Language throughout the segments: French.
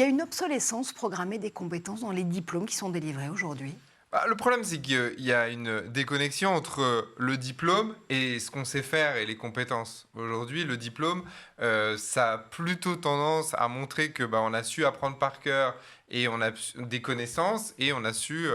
y a une obsolescence programmée des compétences dans les diplômes qui sont délivrés aujourd'hui? Le problème, c'est qu'il y a une déconnexion entre le diplôme et ce qu'on sait faire et les compétences. Aujourd'hui, le diplôme, ça a plutôt tendance à montrer que on a su apprendre par cœur et on a des connaissances et on a su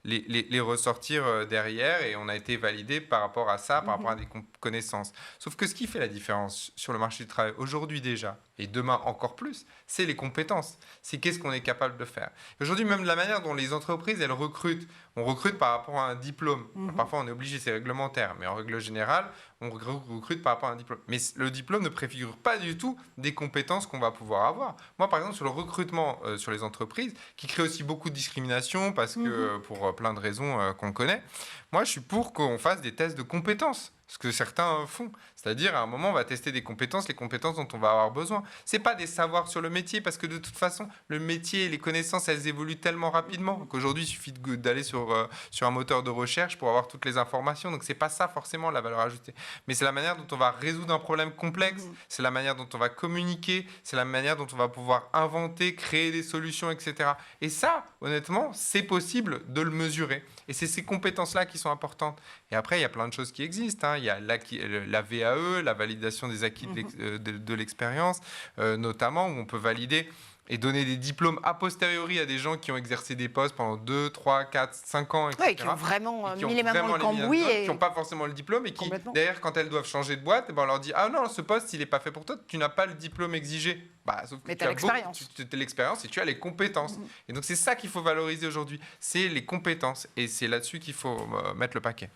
les ressortir derrière et on a été validé par rapport à ça, par rapport à des connaissances. Sauf que ce qui fait la différence sur le marché du travail aujourd'hui déjà et demain encore plus, c'est les compétences. C'est qu'est-ce qu'on est capable de faire. Aujourd'hui, même la manière dont les entreprises, elles recrutent. On recrute par rapport à un diplôme. Parfois, on est obligé, c'est réglementaire. Mais en règle générale, on recrute par rapport à un diplôme. Mais le diplôme ne préfigure pas du tout des compétences qu'on va pouvoir avoir. Moi, par exemple, sur le recrutement sur les entreprises, qui crée aussi beaucoup de discrimination, parce que pour plein de raisons qu'on connaît, moi, je suis pour qu'on fasse des tests de compétences. Ce que certains font. C'est-à-dire, à un moment, on va tester des compétences, les compétences dont on va avoir besoin. Ce n'est pas des savoirs sur le métier, parce que de toute façon, le métier et les connaissances, elles évoluent tellement rapidement qu'aujourd'hui, il suffit d'aller sur un moteur de recherche pour avoir toutes les informations. Donc, ce n'est pas ça forcément la valeur ajoutée. Mais c'est la manière dont on va résoudre un problème complexe, c'est la manière dont on va communiquer, c'est la manière dont on va pouvoir inventer, créer des solutions, etc. Et ça, honnêtement, c'est possible de le mesurer. Et c'est ces compétences-là qui sont importantes. Et après, il y a plein de choses qui existent. Il y a la VAE, la validation des acquis de l'expérience, notamment, où on peut valider et donner des diplômes a posteriori à des gens qui ont exercé des postes pendant 2, 3, 4, 5 ans, etc. Oui, qui ont vraiment qui mis les mains dans le cambouis. Qui n'ont pas forcément le diplôme et qui, derrière, quand elles doivent changer de boîte, on leur dit « Ah non, ce poste, il n'est pas fait pour toi, tu n'as pas le diplôme exigé. » Sauf que mais tu as l'expérience. Tu as l'expérience et tu as les compétences. Et donc, c'est ça qu'il faut valoriser aujourd'hui. C'est les compétences. Et c'est là-dessus qu'il faut mettre le paquet.